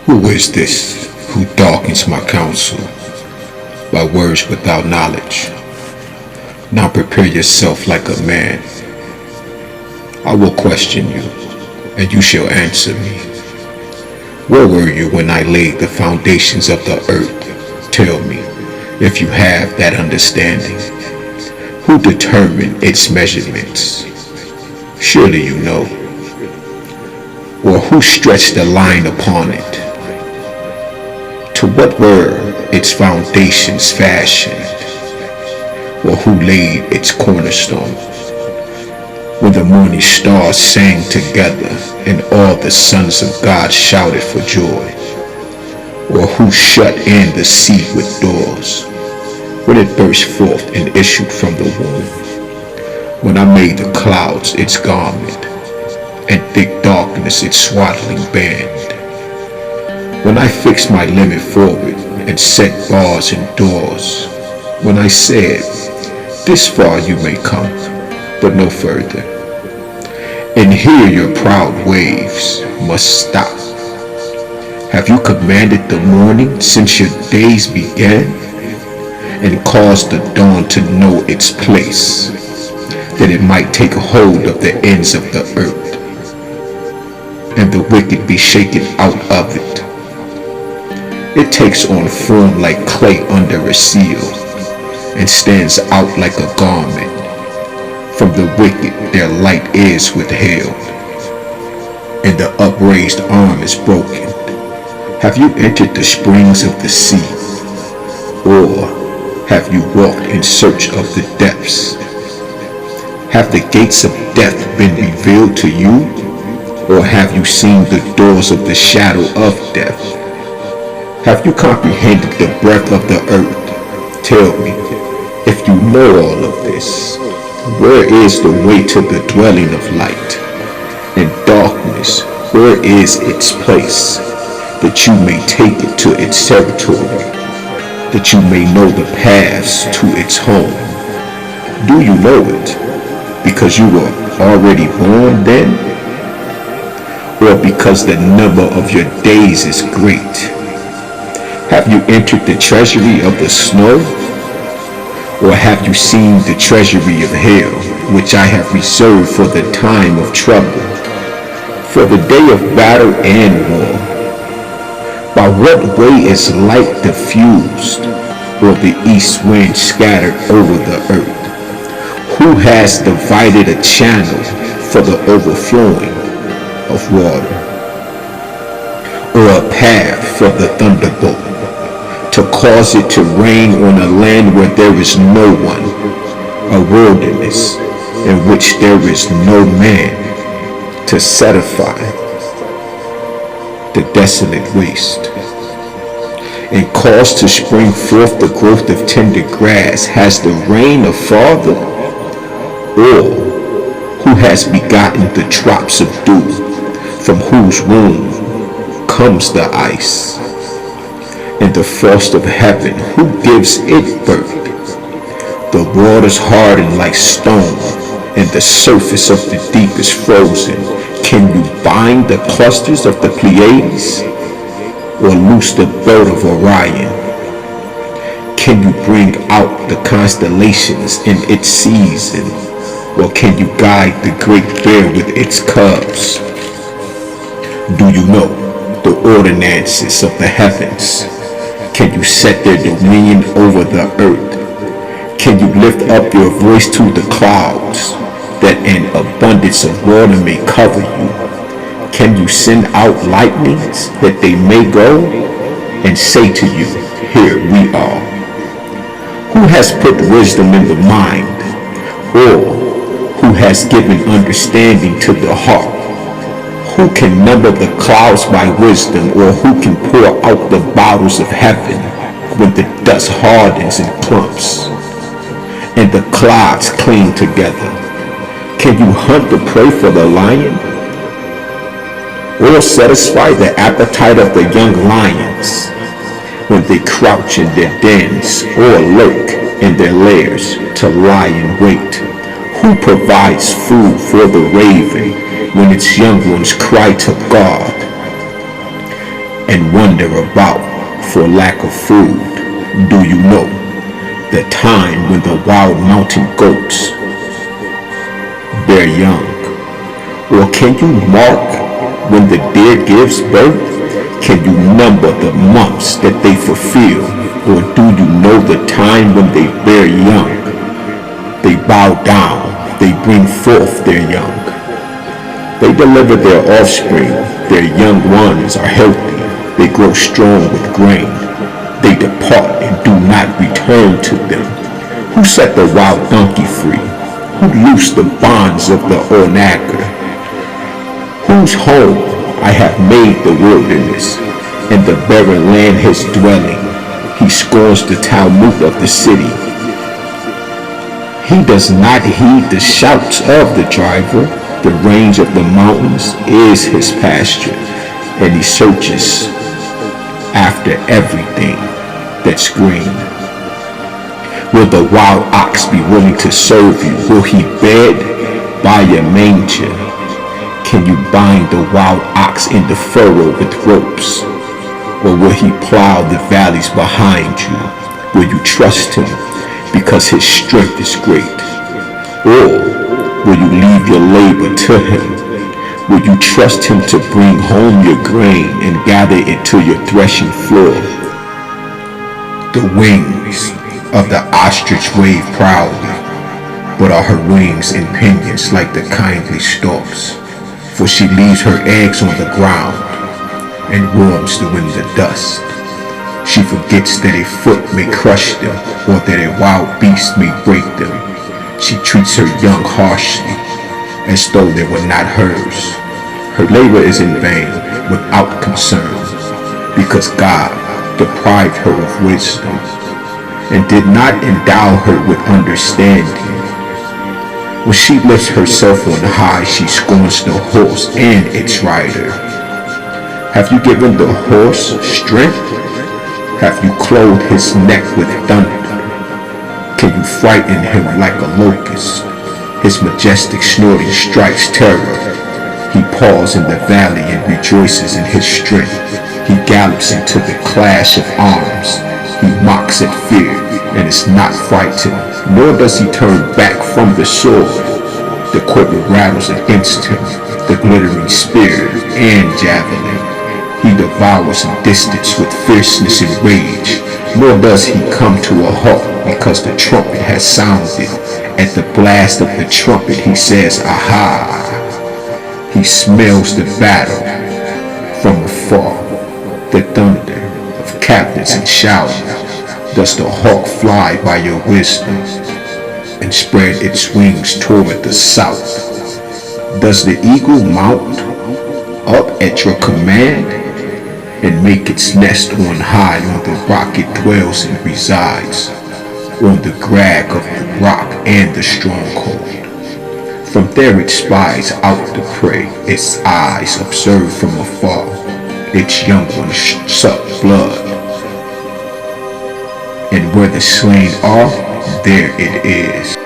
Who is this who darkens my counsel by words without knowledge? Now prepare yourself like a man. I will question you, and you shall answer me. Where were you when I laid the foundations of the earth? Tell me, if you have that understanding. Who determined its measurements? Surely you know. Or who stretched the line upon it? To what were its foundations fashioned? Or who laid its cornerstone? When the morning stars sang together and all the sons of God shouted for joy? Or who shut in the sea with doors when it burst forth and issued from the womb? When I made the clouds its garment and thick darkness its swaddling band? When I fixed my limit forward and set bars and doors? When I said, this far you may come, but no further, and here your proud waves must stop? Have you commanded the morning since your days began, and caused the dawn to know its place, that it might take hold of the ends of the earth, and the wicked be shaken out of it? It takes on form like clay under a seal, and stands out like a garment. From the wicked their light is withheld, and the upraised arm is broken. Have you entered the springs of the sea, or have you walked in search of the depths? Have the gates of death been revealed to you, or have you seen the doors of the shadow of death? Have you comprehended the breadth of the earth? Tell me, if you know all of this, where is the way to the dwelling of light? And darkness, where is its place, that you may take it to its territory, that you may know the paths to its home? Do you know it because you were already born then? Or because the number of your days is great? Have you entered the treasury of the snow? Or have you seen the treasury of hell, which I have reserved for the time of trouble, for the day of battle and war? By what way is light diffused, or the east wind scattered over the earth? Who has divided a channel for the overflowing of water, or a path for the thunderbolt, to cause it to rain on a land where there is no one, a wilderness in which there is no man, to satisfy the desolate waste, and cause to spring forth the growth of tender grass? Has the rain a father? Or who has begotten the drops of dew, from whose womb comes the ice? And the frost of heaven, who gives it birth? The waters harden like stone, and the surface of the deep is frozen. Can you bind the clusters of the Pleiades, or loose the belt of Orion? Can you bring out the constellations in its season, or can you guide the great bear with its cubs? Do you know the ordinances of the heavens? Can you set their dominion over the earth? Can you lift up your voice to the clouds, that an abundance of water may cover you? Can you send out lightnings, that they may go and say to you, here we are? Who has put wisdom in the mind, or who has given understanding to the heart? Who can number the clouds by wisdom, or who can pour out the bottles of heaven when the dust hardens in clumps and the clouds cling together? Can you hunt the prey for the lion, or satisfy the appetite of the young lions when they crouch in their dens, or lurk in their lairs to lie in wait? Who provides food for the raven when its young ones cry to God? and wander about for lack of food. Do you know the time when the wild mountain goats bear young? Or can you mark when the deer gives birth? Can you number the months that they fulfill? Or do you know the time when they bear young? They bow down, they bring forth their young. They deliver their offspring, their young ones are healthy, they grow strong with grain. They depart and do not return to them. Who set the wild donkey free? Who loosed the bonds of the onager? Whose home I have made the wilderness, and the barren land his dwelling. He scorns the Talmud of the city. He does not heed the shouts of the driver. The range of the mountains is his pasture, and he searches after everything that's green. Will the wild ox be willing to serve you? Will he bed by your manger? Can you bind the wild ox in the furrow with ropes? Or will he plow the valleys behind you? Will you trust him because his strength is great? Or will you leave your labor to him? Will you trust him to bring home your grain and gather it to your threshing floor? The wings of the ostrich wave proudly, but are her wings and pinions like the kindly storks? For she leaves her eggs on the ground and warms them in the dust. She forgets that a foot may crush them, or that a wild beast may break them. She treats her young harshly, as though they were not hers. Her labor is in vain, without concern, because God deprived her of wisdom, and did not endow her with understanding. When she lifts herself on high, she scorns the horse and its rider. Have you given the horse strength? Have you clothed his neck with thunder? Can you frighten him like a locust? His majestic snorting strikes terror. He paws in the valley and rejoices in his strength. He gallops into the clash of arms. He mocks at fear and is not frightened, nor does he turn back from the sword. The quiver rattles against him, the glittering spear and javelin. He devours in distance with fierceness and rage, nor does he come to a halt because the trumpet has sounded. At the blast of the trumpet he says, "Aha!" He smells the battle from afar, the thunder of captains and shouting. Does the hawk fly by your wisdom and spread its wings toward the south? Does the eagle mount up at your command and make its nest on high on the rock it dwells and resides, on the crag of the rock and the stronghold? From there it spies out the prey, its eyes observe from afar, its young ones suck blood. And where the slain are, there it is.